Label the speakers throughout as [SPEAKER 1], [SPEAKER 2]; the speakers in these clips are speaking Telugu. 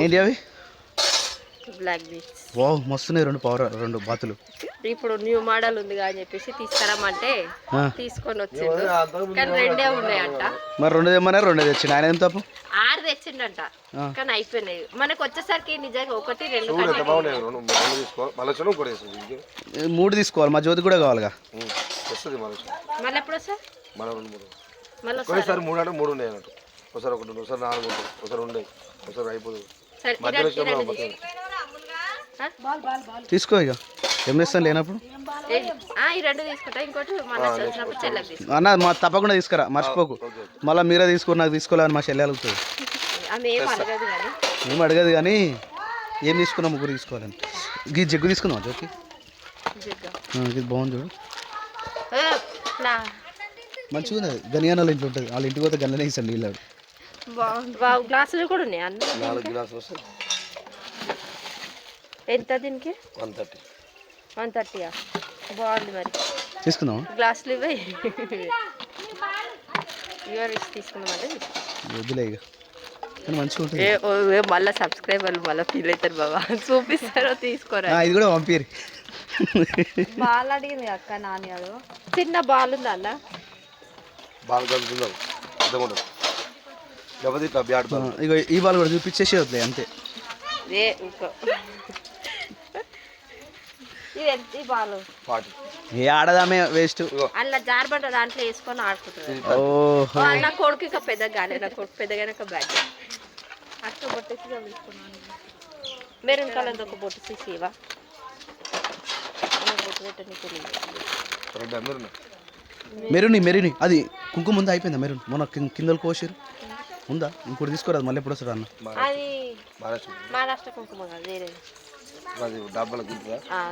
[SPEAKER 1] ఏంటి అవి?
[SPEAKER 2] Black beach.
[SPEAKER 1] వావ్ మస్తున్నాయి, రెండు బాతులు.
[SPEAKER 2] ఇప్పుడు న్యూ మోడల్ ఉంది అని చెప్పేసి తీసుకురమ్మంటే తీసుకొని వచ్చిండు, కానీ 2 ఉన్నాయంట.
[SPEAKER 1] మరి 2 తెమ్మన్నారు, 2 తెచ్చిండు. ఆయన ఏం తప్పు?
[SPEAKER 2] 6 తెచ్చిండంట, కానీ అయిపోయినాయి. మనకు వచ్చేసరికి నిజంగా 1 2
[SPEAKER 1] 3 తీసుకోవాలి. మా జ్యోతి కూడా కావాలిగా.
[SPEAKER 2] మళ్ళీ ఎప్పుడు వస్తా? మళ్ళీ
[SPEAKER 3] 3 ఉన్నాయి అన్నట్టు. ఒకసారి 1 ఒకసారి 4 ఉంటాయి, ఒకసారి 2 ఒకసారి అయిపోతుంది.
[SPEAKER 1] తీసుకో ఇక ఏం చేస్తాను లేనప్పుడు. అన్న మా తప్పకుండా తీసుకురా, మర్చిపోకు. మళ్ళీ మీరే తీసుకుని నాకు తీసుకోలేని మా చెల్లె అడుగుతుంది. ఏం అడగదు కానీ ఏం తీసుకున్నా, ముగ్గురు తీసుకోవాలని. ఇది జగ్గు తీసుకున్నావా జ్యోతి? ఇది బాగుంది చూడు, మంచిగా ఉన్నది. గనియానాలు ఇంట్లో ఉంటుంది, వాళ్ళ ఇంటికి పోతే గన్ననే ఇస్తాను నీళ్ళు.
[SPEAKER 2] గ్లాసులు కూడా ఉన్నాయి అన్న.
[SPEAKER 3] 4 గ్లాసులు వస్తాయి.
[SPEAKER 2] ఎంత దీనికి?
[SPEAKER 3] 130.
[SPEAKER 2] 130. బాగుంది. మరి
[SPEAKER 1] తీసుకుందాం.
[SPEAKER 2] గ్లాసులు ఇవ్వ తీసుకున్నామంటే
[SPEAKER 1] వద్దులే ఇక, కానీ మంచిగా ఉంటుంది.
[SPEAKER 2] మళ్ళీ సబ్స్క్రైబర్లు మళ్ళీ ఫీల్ అవుతారు బాబా, చూపిస్తారో తీసుకోరా.
[SPEAKER 1] ఇది కూడా పంపిరు.
[SPEAKER 2] బాల్ అడిగింది అక్క నాని, అది చిన్న బాల్ ఉందా అన్న?
[SPEAKER 3] బాల్ కలుపుకుందాం.
[SPEAKER 1] ఇగో ఈ బాల్ కూడా చూపించేసి వద్దులే అంతే. ఏ ఆడదామే వేస్ట్.
[SPEAKER 2] అలా జారబడ్డ దాంట్లో వేసుకొని ఆడుకుంటుంది. నా కొడుకు ఇక పెద్దగా కాలే, నా కొడుకు పెద్దగానే ఒక బ్యాగ్ అక్క బొట్టేసి తీసుకున్నాను. మెరూన్ కలర్ ఒక బొట్టు తీసివా?
[SPEAKER 1] మెరుని అది కుంకుమ ముందు అయిపోయిందా? మెరూన్ మొన్న కిందలు కోసారు ఉందా? ఇంకోటి తీసుకోరాదు, మళ్ళీ ఎప్పుడు వస్తాడు అన్న?
[SPEAKER 2] అది మహారాష్ట్ర కుంకుమ కాదు, వేరే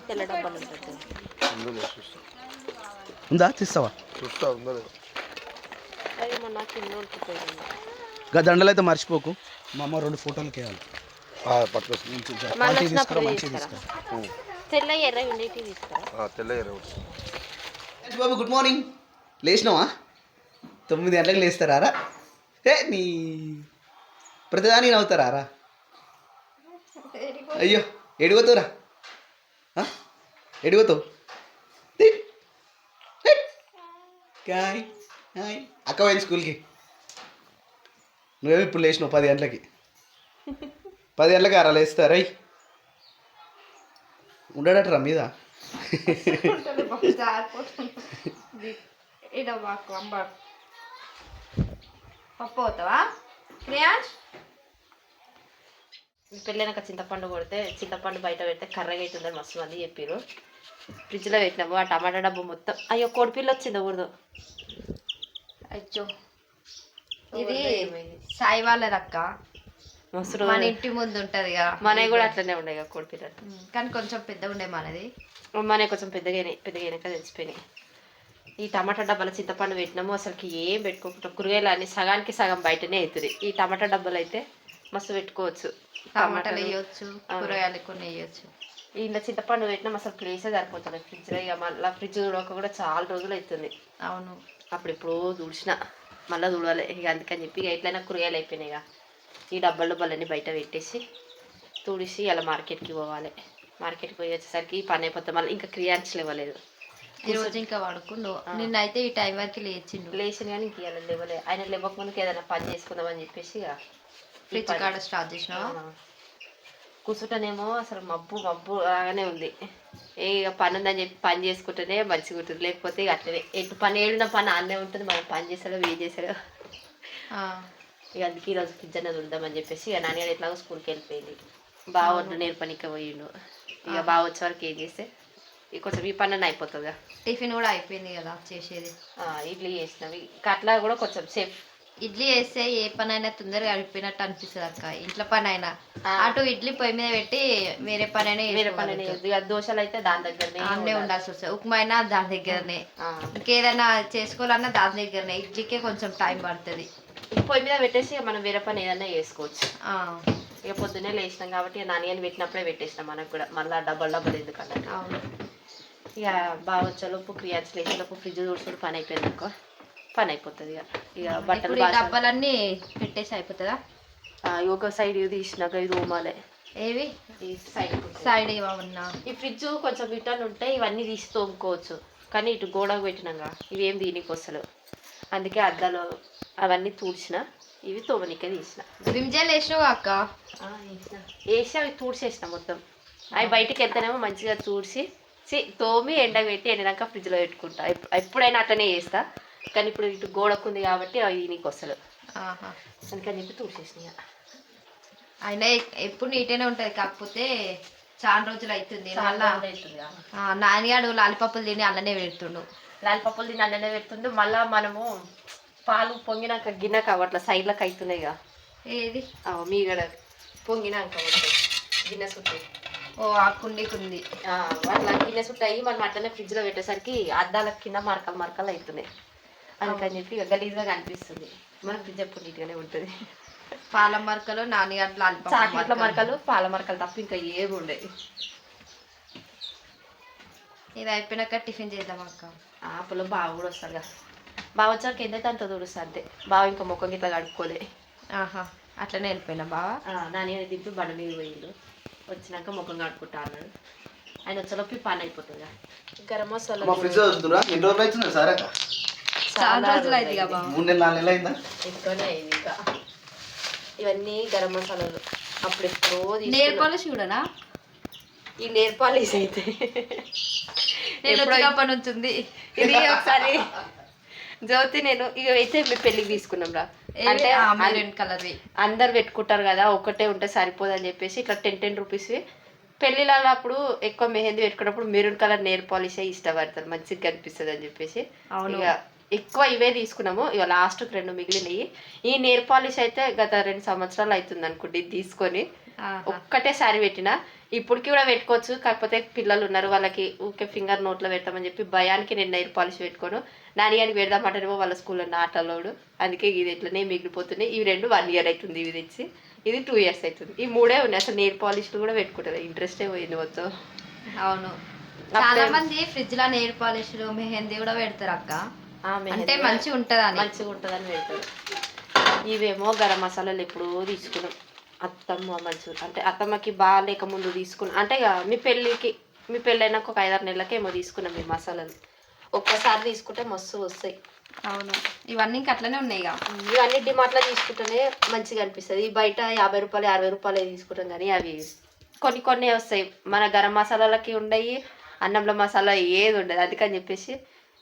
[SPEAKER 2] తెల్ల డబ్బాలు
[SPEAKER 1] ఉందా? తీస్తావా? దండలు అయితే మర్చిపోకు. మా అమ్మ 2 ఫోటోలకి వేయాలి.
[SPEAKER 2] తెల్ల ఎర్ర
[SPEAKER 1] బాబు గుడ్ మార్నింగ్. లేచినావా? 9 గంటలకు లేస్తారా? నీ ప్రతిదాని నవ్వుతారా? అయ్యో ఎడిపోతావురా, ఎడిపోతావు. అక్క పోయింది స్కూల్కి, నువ్వేమి ఇప్పుడు లేచినావు 10 గంటలకి. 10 గంటలకి అరా లేస్తారై ఉండడటరా మీద.
[SPEAKER 2] పప్పు అవుతావా క్రియాష్? పెళ్ళైనాక చింతపండు కొడితే చింతపండు బయట పెడితే కర్రగా అవుతుందని మస్తు మంది చెప్పారు. ఫ్రిడ్జ్లో పెట్టినాము. ఆ టమాటా డబ్బు మొత్తం అయ్యో కోడిపిల్ల వచ్చింది ఊరిదో.
[SPEAKER 4] అయ్యో ఇది సాయి వాళ్ళది అక్క,
[SPEAKER 2] మస్తు
[SPEAKER 4] మన ఇంటి ముందు ఉంటుంది కదా.
[SPEAKER 2] మనవి కూడా అట్లనే ఉన్నాయి కదా కోడిపిల్లలు,
[SPEAKER 4] కానీ కొంచెం పెద్దగా ఉండే మనది.
[SPEAKER 2] మనవి కొంచెం పెద్దగా తెలిసిపోయినాయి. ఈ టమాటా డబ్బాలో చింతపండు పెట్టినాము. అసలుకి ఏం పెట్టుకోకుండా కూరగాయలు అన్ని సగానికి సగం బయటనే అవుతుంది. ఈ టమాటా డబ్బాలు అయితే మస్తు పెట్టుకోవచ్చు,
[SPEAKER 4] టమాటాలు వేయచ్చు, కూరగాయలు కొన్ని వేయచ్చు.
[SPEAKER 2] ఇంట్లో చింతపండు పెట్టినాం, అసలు ప్లేసే సరిపోతుంది ఫ్రిడ్జ్లో. ఇక మళ్ళీ ఫ్రిడ్జ్ తుడక కూడా చాలా రోజులు అవుతుంది.
[SPEAKER 4] అవును,
[SPEAKER 2] అప్పుడు ఎప్పుడో తుడిచిన, మళ్ళీ తుడవాలి. ఇక అందుకని చెప్పి ఇక ఎట్లయినా కూరగాయలు అయిపోయినాయి. ఇక ఈ డబ్బాలన్నీ బయట పెట్టేసి తుడిసి అలా మార్కెట్కి పోవాలి. మార్కెట్కి పోయి వచ్చేసరికి పని అయిపోతే మళ్ళీ ఇంకా క్రియాన్స్లు ఇవ్వలేదు.
[SPEAKER 4] ఈరోజు ఇంకా పడుకుండు. నిన్నైతే ఈ టైం వరకు
[SPEAKER 2] లేచిన కానీ ఇంక ఇవాళ లేవలే. ఆయన లేవక ముందుకు ఏదైనా పని చేసుకుందామని చెప్పేసి ఇక
[SPEAKER 4] ఫ్రిడ్జ్ కాడ స్టార్ట్ చేసిన.
[SPEAKER 2] కూర్చుంటేనేమో అసలు మబ్బు లాగానే ఉంది. ఇక పని ఉందని చెప్పి పని చేసుకుంటేనే మంచిగా ఉంటుంది, లేకపోతే ఇక అట్లనే ఎటు పని ఏడున్న పని అన్నే ఉంటుంది. మనం పని చేసాడో చేసాడో. ఇక అందుకే ఈరోజు ఫ్రిడ్జ్ అనేది ఉందామని చెప్పేసి ఇక నాన్నగారు ఎట్లాగో స్కూల్కి వెళ్ళిపోయింది. బాగా వడ్లు నేర్పనిక పోయిండు. ఇక బాగా వచ్చే వరకు ఏం చేస్తే ఇక కొంచెం ఈ పని అయిపోతుందిగా.
[SPEAKER 4] టిఫిన్ కూడా అయిపోయింది కదా చేసేది.
[SPEAKER 2] ఇడ్లీ చేసినవి అట్లా కూడా కొంచెం సేఫ్.
[SPEAKER 4] ఇడ్లీ వేస్తే ఏ పని అయినా తొందరగా అయిపోయినట్టు అనిపిస్తుంది అక్క. ఇంట్లో పని అయినా అటు ఇడ్లీ పొయ్యి మీద పెట్టి వేరే పని అయినా,
[SPEAKER 2] దోశలు అయితే దాని దగ్గరనే
[SPEAKER 4] అన్నీ ఉండాల్సి వస్తుంది. ఉప్మా అయినా దాని దగ్గరనే, ఇంకేదైనా చేసుకోవాలన్నా దాని దగ్గరనే. ఇడ్లీకే కొంచెం టైం పడుతుంది.
[SPEAKER 2] పొయ్యి మీద పెట్టేసి మనం వేరే పని ఏదైనా చేసుకోవచ్చు. ఇక పొద్దున్నే లేచినాం కాబట్టి నాన్నగారిని పెట్టినప్పుడే పెట్టేసినాం. మనకు కూడా మళ్ళీ డబ్బలు ఎందుకన్నా. ఇక బాగా వచ్చేలోపు క్రియాన్స్ లేచేలోపు ఫ్రిడ్జ్ చూసుకుంటూ పని అయిపోయింది అనుకో, పని అయిపోతుంది. ఇక బట్టలు
[SPEAKER 4] డబ్బాలన్నీ పెట్టేసి అయిపోతుందా?
[SPEAKER 2] ఒక సైడ్ ఇవి తీసినాక ఇది ఓమాలే
[SPEAKER 4] ఏవి
[SPEAKER 2] ఈ సైడ్
[SPEAKER 4] సైడ్ ఏమన్నా
[SPEAKER 2] ఈ ఫ్రిడ్జ్ కొంచెం రిటర్న్ ఉంటే ఇవన్నీ తీసి తోముకోవచ్చు, కానీ ఇటు గోడకు పెట్టినాక ఇవి ఏం దీనికి వస్తలేవు. అందుకే అద్దాలు అవన్నీ తూడ్చిన, ఇవి తోమనికే తీసిన.
[SPEAKER 4] విమ్ జెల్ వేసినావు అక్క?
[SPEAKER 2] వేసి అవి తూడ్చేసిన మొత్తం. అవి బయటికి వెళ్తేనేమో మంచిగా తూడ్చి తోమి ఎండకు పెట్టి ఎండినాక ఫ్రిడ్జ్లో పెట్టుకుంటా. ఎప్పుడైనా అట్లనే చేస్తా, కానీ ఇప్పుడు ఇటు గోడకుంది కాబట్టి అవి నీకు వస్తలేవు, అందుకని చెప్పి తూడ్చేసిన.
[SPEAKER 4] అయినా ఎప్పుడు నీట్గానే ఉంటుంది, కాకపోతే చాలా రోజులు అవుతుంది. మళ్ళా నాన్నగాడు లాలిపప్పులు తిని అల్లనే పెడుతుండు.
[SPEAKER 2] లాలిపప్పులు తిని అల్లనే పెడుతుండు. మళ్ళీ మనము పాలు పొంగినాక గిన్నె కావట్ల సైడ్లకు అవుతున్నాయి ఇక.
[SPEAKER 4] ఏది
[SPEAKER 2] మీగడ పొంగినాక గిన్నె సుట్టి
[SPEAKER 4] ఆ కుండీకుంది
[SPEAKER 2] అట్లా గిన్నె సుట్టి అయ్యి మనం అట్లనే ఫ్రిడ్జ్లో పెట్టేసరికి అద్దాల కింద మరకలు మరకలు అవుతున్నాయి. అందుకని చెప్పి ఇక గలీజ్గా కనిపిస్తుంది. మన ఫ్రిడ్జ్ ఎప్పుడు నీట్గానే ఉంటుంది.
[SPEAKER 4] పాల మరకలు నాన్నగారు లాలిపప్పు
[SPEAKER 2] చాక్లెట్ల మరకలు పాల మరకలు తప్ప ఇంకా ఏమి ఉండేవి.
[SPEAKER 4] ఇది అయిపోయినాక టిఫిన్ చేద్దాం అక్క.
[SPEAKER 2] అప్పుడు బావ కూడా వస్తాడు కదా, బావ వచ్చాక ఎంతైతే అంత తుడుస్తా అంతే. బావ ఇంకా ముఖం గిట్లా కడుక్కోలే.
[SPEAKER 4] అట్లనే వెళ్ళిపోయినా బావా.
[SPEAKER 2] నాని అని దింపి బండ మీద పోయిండు, వచ్చినాక ముఖం కడుక్కుంటా అన్నాడు. ఆయన వచ్చేలోపు పని అయిపోతుంది. గరం మసాలా
[SPEAKER 4] చాలా రోజులు అయింది కదా బావ.
[SPEAKER 1] 3 నెలలు 4 నెలలు అయిందా?
[SPEAKER 2] ఎక్కువనే అయింది. ఇంకా ఇవన్నీ గరం మసాలాలు అప్పుడు ఎప్పుడో
[SPEAKER 4] నెయిల్ పాలిష్ కూడానా?
[SPEAKER 2] ఈ నెయిల్ పాలిష్ అయితే
[SPEAKER 4] నేను వచ్చినప్పటి నుంచి ఉంది
[SPEAKER 2] ఇది. ఒకసారి జ్యోతి నేను ఇక అయితే మీ పెళ్ళికి తీసుకున్నాం రా, అంటే
[SPEAKER 4] మెరూన్ కలర్
[SPEAKER 2] అందరు పెట్టుకుంటారు కదా, ఒకటే ఉంటే సరిపోదని చెప్పేసి ఇట్లా 10 రూపీస్. పెళ్ళిళ్ళ అప్పుడు ఎక్కువ మెహందీ పెట్టుకున్నప్పుడు మెరూన్ కలర్ నెయిల్ పాలిష్ ఇష్టపడతారు, మంచిగా కనిపిస్తుంది అని చెప్పేసి ఇక ఎక్కువ ఇవే తీసుకున్నాము. ఇక లాస్ట్కి 2 మిగిలినవి. ఈ నెయిల్ పాలిష్ అయితే గత 2 సంవత్సరాలు అవుతుంది అనుకుంటే ఇది తీసుకొని ఒక్కటేసారి పెట్టిన. ఇప్పటికి కూడా పెట్టుకోవచ్చు, కాకపోతే పిల్లలు ఉన్నారు వాళ్ళకి ఊకే ఫింగర్ నోట్లో పెడతామని చెప్పి భయానికి నేను నెయిల్ పాలిష్ పెట్టుకోను. నాన్నగారికి పెడదామంటేనేమో వాళ్ళ స్కూల్లో ఆటలోడు, అందుకే ఇది ఇట్లనే మిగిలిపోతున్నాయి. ఇవి 2 1 ఇయర్ అవుతుంది ఇవి తెచ్చి, ఇది 2 ఇయర్స్ అవుతుంది. ఈ 3 ఉన్నాయి. అసలు నెయిల్ పాలిష్లు కూడా పెట్టుకుంటారు, ఇంట్రెస్టే పోయింది మొత్తం.
[SPEAKER 4] అవును, చాలా మంది ఫ్రిడ్జ్ లో నెయిల్ పాలిష్ మెహందీ కూడా పెడతారు అక్క, అంటే మంచిగా ఉంటుందని
[SPEAKER 2] పెడతారు. ఇవేమో గరం మసాలాలు ఎప్పుడూ తీసుకున్నాం. అత్తమ్మ మంచిగా అంటే అత్తమ్మకి బాగాలేక ముందు తీసుకున్నాం, అంటే ఇక మీ పెళ్ళైనాక ఒక 5-6 నెలలకి ఏమో తీసుకున్నాం ఈ మసాలాలు. ఒక్కసారి తీసుకుంటే మస్తు వస్తాయి.
[SPEAKER 4] అవును, ఇవన్నీ ఇంకా అట్లనే ఉన్నాయి.
[SPEAKER 2] ఇవన్నీ డిమార్ట్లో తీసుకుంటేనే మంచిగా అనిపిస్తుంది. బయట 50 రూపాయలు 60 రూపాయలు తీసుకుంటాం, కానీ అవి కొన్ని వస్తాయి. మన గరం మసాలాలకి ఉండయి, అన్నంలో మసాలా ఏది ఉండదు. అందుకని చెప్పేసి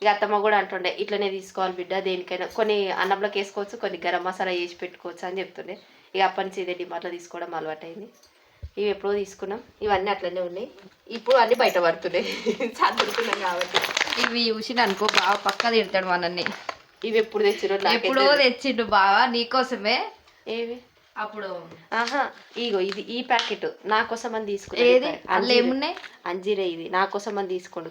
[SPEAKER 2] ఇక అత్తమ్మ కూడా అంటుండే ఇట్లనే తీసుకోవాలి బిడ్డ, దేనికైనా కొన్ని అన్నంలోకి వేసుకోవచ్చు, కొన్ని గరం మసాలా వేసి పెట్టుకోవచ్చు అని చెప్తుండే. ఇక అప్పటి నుంచి ఇదే డిమార్ట్లో తీసుకోవడం అలవాటు అయింది. ఇవి ఎప్పుడో తీసుకున్నాం, ఇవన్నీ అట్లనే ఉన్నాయి. ఇప్పుడు అన్నీ బయట పడుతున్నాయి చదువుతున్నాం కాబట్టి.
[SPEAKER 4] ఇవి చూసిన అనుకో బాగా పక్క తిడతాడు మనల్ని.
[SPEAKER 2] ఇవి ఎప్పుడు తెచ్చిరో
[SPEAKER 4] ఎప్పుడో తెచ్చిండు బాగా నీకోసమే.
[SPEAKER 2] ఏవి
[SPEAKER 4] అప్పుడు
[SPEAKER 2] ఇగో ఇది ఈ ప్యాకెట్ నా కోసం అని తీసుకున్నాను.
[SPEAKER 4] అందులో ఏమున్నాయి?
[SPEAKER 2] అంజీరే, ఇది నా కోసం అని తీసుకోండి.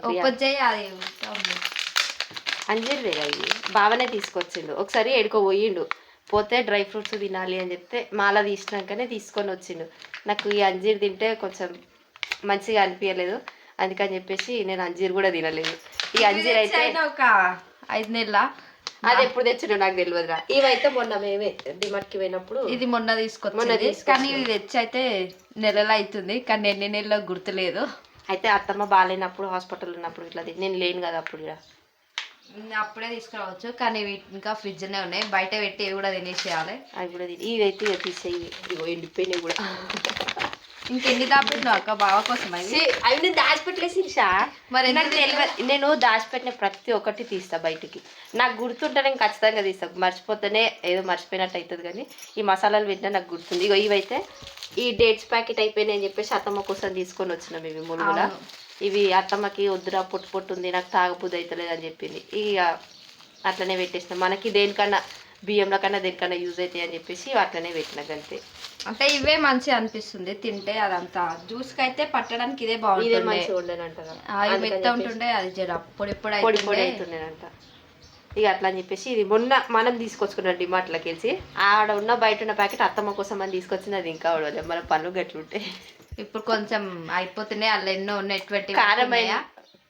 [SPEAKER 2] అంజీరేగా ఇది బావనే తీసుకొచ్చిండు. ఒకసారి ఎడుకో పోయిండు, పోతే డ్రై ఫ్రూట్స్ తినాలి అని చెప్తే మాల తీసినాకనే తీసుకొని వచ్చిండు. నాకు ఈ అంజీర్ తింటే కొంచెం మంచిగా అనిపించలేదు, అందుకని చెప్పేసి నేను అంజీర్ కూడా తినలేదు. ఈ అంజీర్ అయితే
[SPEAKER 4] ఒక 5 నెలల
[SPEAKER 2] అది ఎప్పుడు తెచ్చిండో నాకు తెలియదురా. ఇవైతే మొన్న మేమే డిమార్ట్కి పోయినప్పుడు
[SPEAKER 4] ఇది మొన్న తీసుకొచ్చింది, కానీ ఇది తెచ్చి అయితే నెలలు అవుతుంది, కానీ ఎన్ని నెలలో గుర్తులేదు.
[SPEAKER 2] అయితే అత్తమ్మ బాగాలేనప్పుడు హాస్పిటల్ ఉన్నప్పుడు ఇట్లా నేను లేను కదా అప్పుడు కూడా
[SPEAKER 4] అప్పుడే తీసుకురావచ్చు, కానీ ఇంకా ఫ్రిడ్జ్నే ఉన్నాయి. బయట పెట్టి ఇవి కూడా తినేసేయాలి.
[SPEAKER 2] అవి కూడా ఇవైతే ఇక తీసేయి, ఇగో ఎండిపోయినాయి కూడా.
[SPEAKER 4] ఇంకెన్ని దాచిపెట్టినావు అక్క బావ కోసం?
[SPEAKER 2] అవి నేను దాచిపెట్టలేసి మరి నేను దాచిపెట్టిన ప్రతి ఒక్కటి తీస్తా బయటికి. నాకు గుర్తుంటే నేను ఖచ్చితంగా తీస్తాను, మర్చిపోతేనే ఏదో మర్చిపోయినట్టు అవుతుంది. కానీ ఈ మసాలాలు పెట్టినా నాకు గుర్తుంది. ఇగో ఇవైతే ఈ డేట్స్ ప్యాకెట్ అయిపోయినాయి అని చెప్పేసి అత్తమ్మ కోసం తీసుకొని వచ్చినాం. ఇవి మురుగులా ఇవి అత్తమ్మకి వద్దురా పొట్టు ఉంది, నాకు తాగబుద్ధి అవుతలేదు అని చెప్పింది. ఇక అట్లనే పెట్టేసినాం. మనకి దేనికన్నా బియ్యంలో కన్నా దేనికన్నా యూజ్ అవుతాయి అని చెప్పేసి అట్లనే పెట్టినాక అంతే.
[SPEAKER 4] అంటే ఇవే మంచిగా అనిపిస్తుంది తింటే, అదంతా జ్యూస్కి అయితే పట్టడానికి ఇదే బాగుంటుంది.
[SPEAKER 2] ఇదే మంచిగా ఉండేనంట,
[SPEAKER 4] మెత్త ఉంటుండే, అది జర పొడి
[SPEAKER 2] అవుతుండేనంట. ఇక అట్లా అని చెప్పేసి ఇది మొన్న మనం తీసుకొచ్చుకున్నాం డిమార్ట్లోకి వెళ్ళి. ఆడ ఉన్న బయట ఉన్న ప్యాకెట్ అత్తమ్మ కోసం అని తీసుకొచ్చింది, అది ఇంకా అవడలేదు. మన పనులు గట్లుంటాయి.
[SPEAKER 4] ఇప్పుడు కొంచెం అయిపోతున్నాయి, అలా ఎన్నో ఉన్నాయి. 20
[SPEAKER 2] కారమైన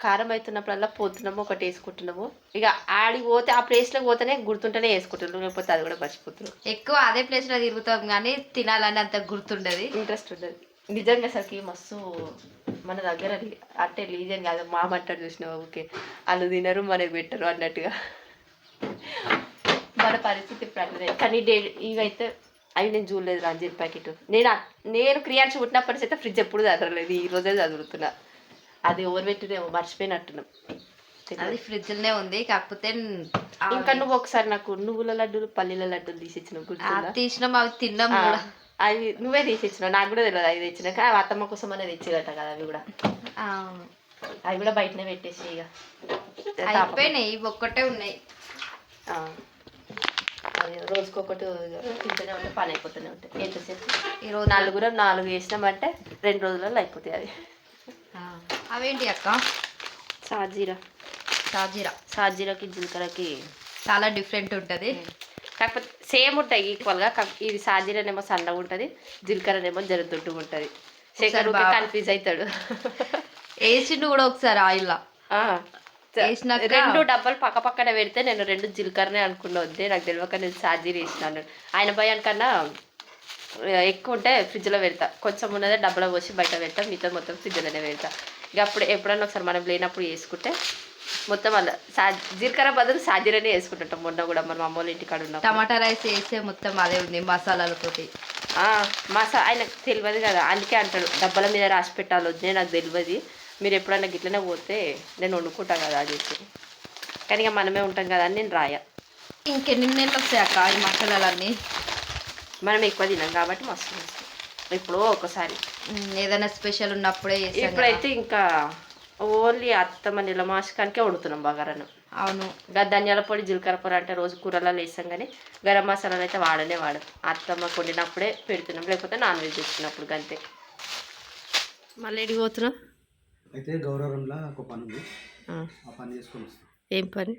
[SPEAKER 2] కారం అవుతున్నప్పుడల్లా పోతున్నాము ఒకటి వేసుకుంటున్నాము. ఇక ఆడికి పోతే ఆ ప్లేస్లోకి పోతేనే గుర్తుంటేనే వేసుకుంటున్నాం, లేకపోతే అది కూడా మర్చిపోతున్నాం.
[SPEAKER 4] ఎక్కువ అదే ప్లేస్లో తిరుగుతాం కానీ తినాలని అంత గుర్తుండదు,
[SPEAKER 2] ఇంట్రెస్ట్ ఉండదు. నిజంగా అసలుకి మస్తు మన దగ్గర అంటే రీజన్ కాదు, మా మంటారు చూసినావు. ఓకే, వాళ్ళు తినరు మనకు పెట్టరు అన్నట్టుగా మన పరిస్థితి ఇప్పుడు అట్లనే. కానీ ఇవైతే అవి నేను చూడలేదు. రంజీర్ ప్యాకెట్ నేను క్రియాన్స్ పుట్టినప్పటి అయితే ఫ్రిడ్జ్ ఎప్పుడు చదవలేదు, ఈ రోజే చదువుతున్నా. అది ఓవర్ పెట్టినేమో మర్చిపోయినట్టున్నాం.
[SPEAKER 4] అది ఫ్రిడ్జ్లోనే ఉంది. కాకపోతే
[SPEAKER 2] ఇంకా నువ్వు ఒకసారి నాకు నువ్వుల లడ్డూలు పల్లీల లడ్డూలు తీసిచ్చినావు గుర్తుందా?
[SPEAKER 4] తీసినాం, అవి తిన్నాం కూడా.
[SPEAKER 2] అవి నువ్వే తీసిచ్చినావు, నాకు కూడా తెలియదు. అవి తెచ్చినాక అవి అత్తమ్మ కోసం అనేది తెచ్చిరట కదా, అవి కూడా అవి కూడా బయటనే పెట్టేసి ఇక
[SPEAKER 4] అయిపోయినాయి. ఇవి ఒక్కటే ఉన్నాయి.
[SPEAKER 2] రోజుకొకటి తింటూనే ఉంటే పని అయిపోతూనే ఉంటాయి. ఎంతసేపు ఈరోజు 4 వేసినామంటే 2 రోజులలో అయిపోతాయి. అది
[SPEAKER 4] అవేంటి అక్క?
[SPEAKER 2] సాజీరాకి జీలకర్రకి
[SPEAKER 4] చాలా డిఫరెంట్ ఉంటుంది.
[SPEAKER 2] కాకపోతే సేమ్ ఉంటాయి ఈక్వల్గా. ఇది సాజీరనేమో సన్నగా ఉంటుంది, జీలకర్రనేమో జర దొడ్డుగా ఉంటుంది. శేఖర్ కన్ఫ్యూజ్ అవుతాడు.
[SPEAKER 4] వేసిండు కూడా ఒకసారి ఆయిల్
[SPEAKER 2] 2 డబ్బాలు పక్క పక్కన పెడితే నేను 2 జీలకర్రనే అనుకున్నా. వద్దే నాకు తెలియక నేను సాజీర వేసినాను. ఆయన భయానికన్నా ఎక్కువ ఉంటే ఫ్రిడ్జ్లో పెడతా, కొంచెం ఉన్నదే డబ్బాలో పోసి బయట పెడతా, మిగతా మొత్తం ఫ్రిడ్జ్లోనే పెడతా. ఇక అప్పుడు ఎప్పుడన్నా ఒకసారి మనం లేనప్పుడు వేసుకుంటే మొత్తం అలా జీలకర్ర బదులు సాజీరనే వేసుకుంటుంటాం. మొన్న కూడా మనం అమ్మ వాళ్ళ ఇంటికాడ ఉన్నాం.
[SPEAKER 4] టమాటా రైస్ వేసే మొత్తం అదే ఉంది మసాలాలతోటి.
[SPEAKER 2] ఆయనకు తెలియదు కదా, అందుకే అంటాడు డబ్బాల మీద రాసి పెట్టాలి. వద్దే నాకు తెలియదు, మీరు ఎప్పుడన్నా గిట్లనే పోతే నేను వండుకుంటాను కదా అని చెప్పి. కానీ ఇక మనమే ఉంటాం కదా అని నేను రాయా.
[SPEAKER 4] ఇంకెన్ని నెలలు వస్తాయక్క ఈ మసాలాలన్నీ?
[SPEAKER 2] మనం ఎక్కువ తినాం కాబట్టి మస్తు ఇప్పుడు ఒకసారి
[SPEAKER 4] ఏదైనా స్పెషల్ ఉన్నప్పుడే.
[SPEAKER 2] ఇప్పుడైతే ఇంకా ఓన్లీ అత్తమ్మ నిలమాసకానికే వండుతున్నాం బగారాను.
[SPEAKER 4] అవును,
[SPEAKER 2] ధనియాల పొడి జీలకర్ర పొడి అంటే రోజు కూరలలో వేసాం, కానీ గరం మసాలాలు అయితే వాడనే వాడం. అత్తమ్మ వండినప్పుడే పెడుతున్నాం, లేకపోతే నాన్ వెజ్ తెచ్చినప్పుడు అంతే. మళ్ళీ ఎడికి పోతున్నాం
[SPEAKER 1] అయితే గౌరవంలో ఒక పని ఉంది, ఆ పని చేసుకొని వస్తాం.
[SPEAKER 2] ఏం పని?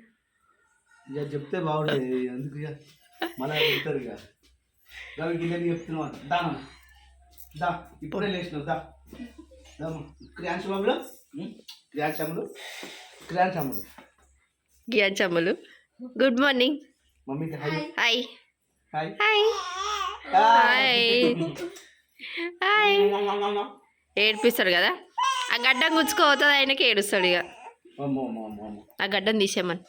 [SPEAKER 1] ఇక చెప్తే బాగుండేది, ఎందుకు ఇక మళ్ళీ చెప్తారు. ఇక గిన్నెని చెప్తున్నావు దానం దా, ఇప్పుడే లేచినావు దా. క్రియాంశములు
[SPEAKER 2] గియాచమ్ములు గుడ్ మార్నింగ్
[SPEAKER 1] మమ్మీకి hi
[SPEAKER 2] hi
[SPEAKER 1] hi
[SPEAKER 2] hi hi hi. ఏడిపిస్తాడు కదా, ఆ గడ్డం గుచ్చుకోవుతుంది, ఆయనకి ఏడుస్తాడు. ఇక ఆ గడ్డం తీసేయమని.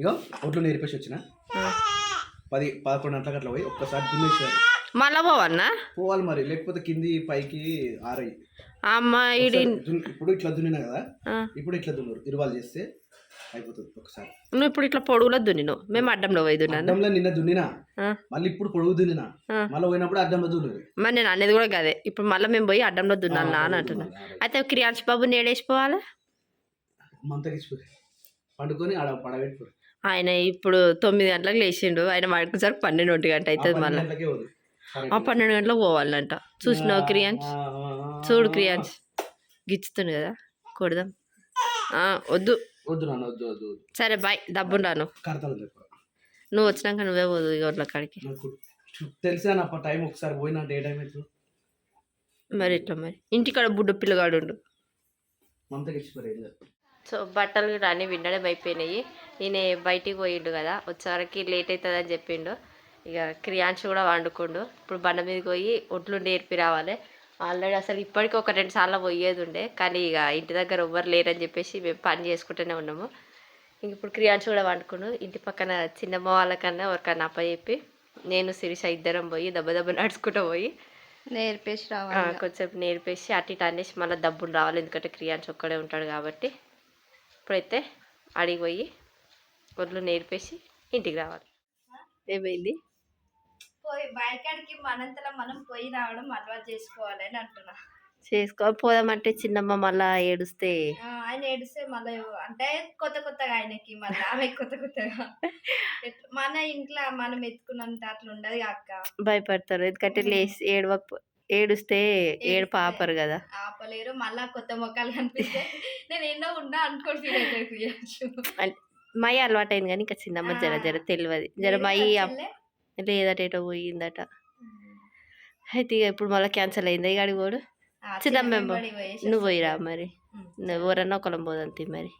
[SPEAKER 1] ఇగో ఒట్లు నేర్పేసి వచ్చిన 10-11 గంటలకు అట్లా పోయి ఒక్కసారి దున్నేసారు.
[SPEAKER 2] మళ్ళా పోవన్నా?
[SPEAKER 1] పోవాలి మరి, లేకపోతే కింది పైకి ఆరయి.
[SPEAKER 2] అమ్మా
[SPEAKER 1] ఇప్పుడు ఇట్లా దున్నినా కదా, ఇప్పుడు ఇట్లా దున్నారు, ఇరువాలు చేస్తే అయిపోతుంది ఒకసారి.
[SPEAKER 2] నువ్వు ఇప్పుడు ఇట్లా పొడుగులో దున్నినావు, మేము అడ్డంలో పోయి దున్నాను.
[SPEAKER 1] అడ్డంలో నిన్న దున్నినా, మళ్ళీ ఇప్పుడు పొడుగు దున్నినా, మళ్ళీ పోయినప్పుడు అడ్డంలో దున్నారు.
[SPEAKER 2] మరి నేను అనేది కూడా కదే, ఇప్పుడు మళ్ళీ మేము పోయి అడ్డంలో దున్నాను అని అంటున్నా. అయితే క్రియాంశ్ బాబు నేడేసిపోవాలి,
[SPEAKER 1] మంతకిచ్చిపోయి పండుకొని ఆడ పడబెట్టుకోరు.
[SPEAKER 2] ఆయన ఇప్పుడు 9 గంటలకు లేచిండు, ఆయన మడుకుసారి 12 గంట అవుతుంది. మళ్ళీ 12 గంటలకు పోవాలంట. చూసినావు క్రియాంశ్? చూడు క్రియాంశ్ గిచ్చుతుంది కదా, కొడదాం. వద్దు
[SPEAKER 1] వద్దు నాన్న, వద్దు వద్దు.
[SPEAKER 2] సరే బాయ్, దబ్బుండాను. నువ్వు వచ్చినాక నువ్వే పోదు ఇగోట్ల కాడికి.
[SPEAKER 1] తెలిసా నా టైం ఒకసారి పోయినా ఏ టైం అవుతుంది
[SPEAKER 2] మరి ఇట్లా మరి ఇంటికాడ బుడ్డ పిల్లగాడు ఉండు.
[SPEAKER 1] మంతకిచ్చిపోయి.
[SPEAKER 2] సో బట్టలు అన్నీ వినడం అయిపోయినాయి. ఈయన బయటికి పోయిండు కదా, వచ్చేవరకు లేట్ అవుతుందని చెప్పిండు. ఇక క్రియాంశ్ కూడా వండుకుండు. ఇప్పుడు బండ మీదకి పోయి ఒట్లు నేర్పి రావాలి. ఆల్రెడీ అసలు ఇప్పటికీ ఒక 2 సార్లు పోయేది ఉండే, కానీ ఇక ఇంటి దగ్గర ఎవ్వరు లేరని చెప్పేసి మేము పని చేసుకుంటూనే ఉన్నాము. ఇంక ఇప్పుడు క్రియాంశ్ కూడా వండుకుండు. ఇంటి పక్కన చిన్నమ్మ వాళ్ళకన్నా ఎవరికన్నా అప్పచెప్పి నేను శిరీష ఇద్దరం పోయి దెబ్బ నడుచుకుంటూ పోయి
[SPEAKER 4] నేర్పేసి రావాలి.
[SPEAKER 2] కొంచెం నేర్పేసి అటు ఇటు అనేసి మళ్ళీ దబ్బులు రావాలి, ఎందుకంటే క్రియాంశ్ ఒక్కడే ఉంటాడు కాబట్టి. ఇప్పుడైతే అడిగి పోయి ఒడ్లు నేర్పేసి ఇంటికి రావాలి. ఏమైంది?
[SPEAKER 4] పోయి బయటకి మనంతలో మనం పోయి రావడం అలవాటు చేసుకోవాలి అని అంటున్నా.
[SPEAKER 2] పోదామంటే చిన్నమ్మ మళ్ళా ఏడుస్తే,
[SPEAKER 4] ఆయన ఏడిస్తే మళ్ళీ అంటే కొత్తగా ఆయనకి మళ్ళీ ఆమె కొత్తగా మన ఇంట్లో మనం ఎత్తుకున్నంత అట్లా ఉండదు అక్క,
[SPEAKER 2] భయపడతారు. ఎందుకంటే లేచి ఏడుస్తే ఏడుపు ఆపరు కదా,
[SPEAKER 4] ఆపలేరు. మళ్ళా కొత్త మొక్కలు కనిపిస్తే నేను ఎన్నో ఉన్నా అనుకోని ఫీల్ అవుతాడు.
[SPEAKER 2] మై అలవాటు అయింది, కానీ ఇంకా చిన్నమ్మ జర తెలియదు. జర మై లేదటేటో పోయిందట. అయితే ఇక ఇప్పుడు మళ్ళీ క్యాన్సల్ అయింది. ఇక అడిగోడు చిన్నమ్మ నువ్వు పోయిరా మరి. ఎవరన్నా ఒకళ్ళం పోదంతి మరి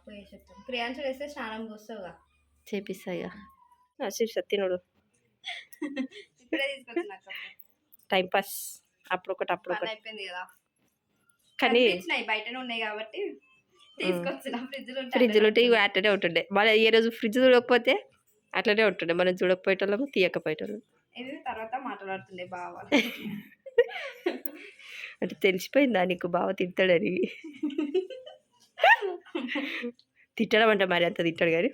[SPEAKER 4] పోయేసేస్తాం. ప్రియాంశ వేస్తే స్నానం పోస్తావుగా.
[SPEAKER 2] చేపిస్తా ఇక శిర్ష తినుడు
[SPEAKER 4] ఇప్పుడే తీసుకొచ్చిన
[SPEAKER 2] టైం పాస్ అప్పుడొకటి
[SPEAKER 4] పని అయిపోయింది కదా.
[SPEAKER 2] కానీ
[SPEAKER 4] కనిపించినాయి బయటనే ఉన్నాయి కాబట్టి తీసుకొచ్చిన.
[SPEAKER 2] ఫ్రిడ్జ్లో ఉంటే ఇవి అట్లనే ఉంటుండే. మళ్ళీ ఏ రోజు ఫ్రిడ్జ్ చూడకపోతే అట్లనే ఉంటుండే. మనం చూడకపోయేటోళ్ళము తీయకపోయేటోళ్ళము.
[SPEAKER 4] ఇది తర్వాత మాట్లాడుతుండే బాగా.
[SPEAKER 2] అంటే తెలిసిపోయిందా నీకు బావ తింటాడని? తిట్టడం అంటే మరి అంత తిట్టాడు కానీ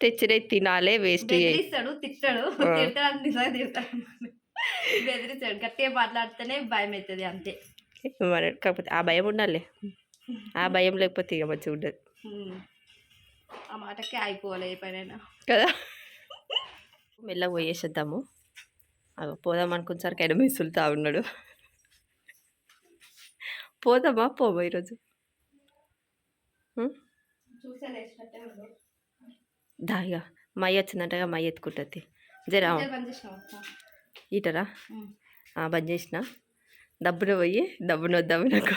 [SPEAKER 2] తెచ్చినవి తినాలే, వేస్ట్
[SPEAKER 4] బెదిరిస్తాడు, తిట్టాడు, తిడతాడు, నిజంగా తిడతాడు, బెదిరిస్తాడు. గట్టిగా మాట్లాడితేనే భయం అవుతుంది అంతే.
[SPEAKER 2] మరి కాకపోతే ఆ భయం ఉండాలి. ఆ భయం లేకపోతే ఇక మంచిగా ఉండదు
[SPEAKER 4] ఆ మాటకే అయిపోవాలి ఏ పనైనా
[SPEAKER 2] కదా. మెల్లగా పోయేసేద్దాము. అవి పోదాం అనుకునేసరికి ఆయన మిసులుతా ఉన్నాడు. పోదామా పోమా ఈరోజు? దాయిగా మయ్య వచ్చిందంటగా మయ్య ఎత్తుకుంటుంది. జరా ఈటరా బంద్ చేసిన డబ్బున పోయి డబ్బున వద్దాము. నాకు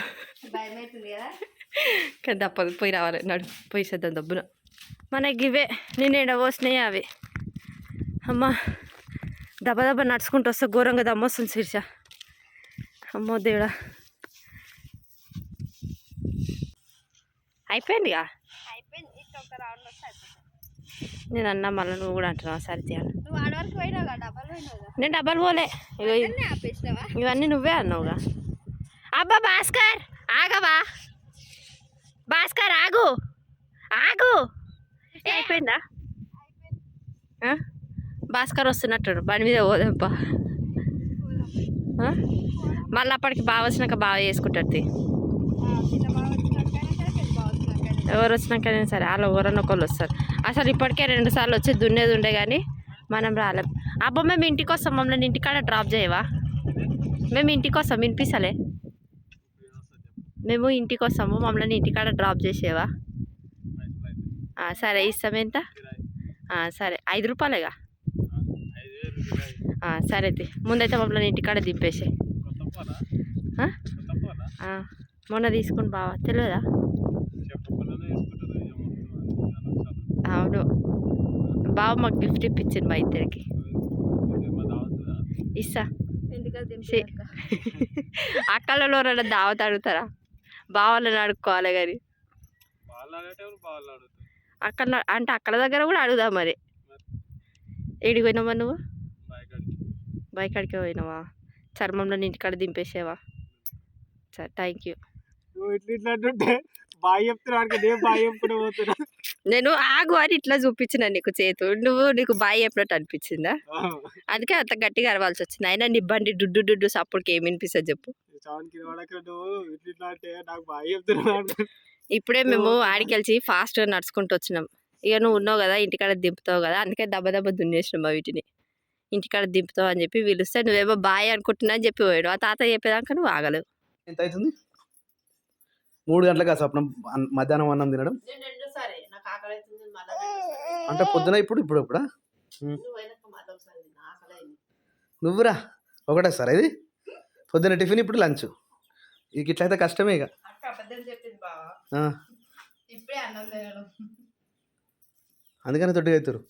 [SPEAKER 4] భయం అవుతుంది కదా.
[SPEAKER 2] కానీ తప్పదు, పోయి రావాలి. నడు పోయిసేద్దాం డబ్బున. మనకి ఇవే నేను ఎండ పోసినాయి అవి. అమ్మ దెబ్బ దెబ్బ నడుచుకుంటూ వస్తే ఘోరంగా దమ్మొస్తుంది శీర్ష. అమ్మో దేవుడా అయిపోయిందిగా. నేను అన్నా మళ్ళీ నువ్వు కూడా అంటున్నావు. సరే తీయాలి. నేను డబ్బలు పోలే. ఇవన్నీ నువ్వే అన్నావుగా. అబ్బా భాస్కర్ ఆగవా, భాస్కర్ ఆగు ఆగు. అయిపోయిందా? భాస్కర్ వస్తున్నట్టు బండి మీద పోదాంపా. మళ్ళీ అప్పటికి బాగా వచ్చినాక బాగా చేసుకుంటుంది. ఎవరు వచ్చినాకైనా సరే వాళ్ళు ఎవరన్నా ఒకళ్ళు వస్తారు. అసలు ఇప్పటికే 2 సార్లు వచ్చి దున్నేది ఉండే కానీ మనం రాలేం. అబ్బా మేము ఇంటికి వస్తాం, మమ్మల్ని ఇంటికాడ డ్రాప్ చేయవా? మేము ఇంటికి వస్తాం, వినిపిస్తలే. మేము ఇంటికి వస్తాము, మమ్మల్ని ఇంటికాడ డ్రాప్ చేసేవా? సరే ఇస్తాం. ఎంత? సరే 5 రూపాయలేగా. సరే అయితే ముందైతే మమ్మల్ని ఇంటికాడ దింపేసే. మొన్న తీసుకుని బావా తెలియదా? అవును బావ మాకు గిఫ్ట్ ఇప్పించింది మా ఇద్దరికి. ఇస్తా. అక్కలలో ఎవరైనా దావత్ అడుగుతారా? బావాలని అడుక్కోవాలి కానీ అక్కడ అంటే అక్కడ దగ్గర కూడా అడుగుదాం. మరి ఏడికి పోయినావా నువ్వు? బైకాడికే పోయినావా? చర్మంలో ఇంటికాడ దింపేసేవా? సరే థ్యాంక్ యూ. నేను ఆగు అని ఇట్లా చూపించిన నీకు చేతు, నీకు బాయ్ చెప్పినట్టు అనిపించిందా? అందుకే అంత గట్టిగా అరవాల్సి వచ్చింది. అయినా నీ బండి డుడ్డు డుడ్డు సప్పుడుకి ఏమి వినిపిస్తుంది చెప్పు. ఇప్పుడే మేము ఆడికెళ్ళి ఫాస్ట్గా నడుచుకుంటూ వచ్చినాం. ఇక నువ్వు ఉన్నావు కదా ఇంటికాడ దింపుతావు కదా, అందుకే దెబ్బ దెబ్బ దున్నేసినాం వీటిని. ఇంటికాడ దింపుతావు అని చెప్పి పిలుస్తే నువ్వేమో బాయ్ అనుకుంటున్నా అని చెప్పి పోయాడు. ఆ తాత చెప్పేదాకా నువ్వు ఆగలేవు.
[SPEAKER 1] ఎంత అవుతుంది? 3 గంటలకు స్వప్నం మధ్యాహ్నం అన్నం తినడం అంటే పొద్దున ఇప్పుడు ఇప్పుడా? నువ్వురా ఒకటే సార్ ఇది పొద్దున టిఫిన్ ఇప్పుడు లంచ్. ఇక ఇట్లయితే కష్టమే. ఇక అందుకని తొట్టిగా అవుతారు.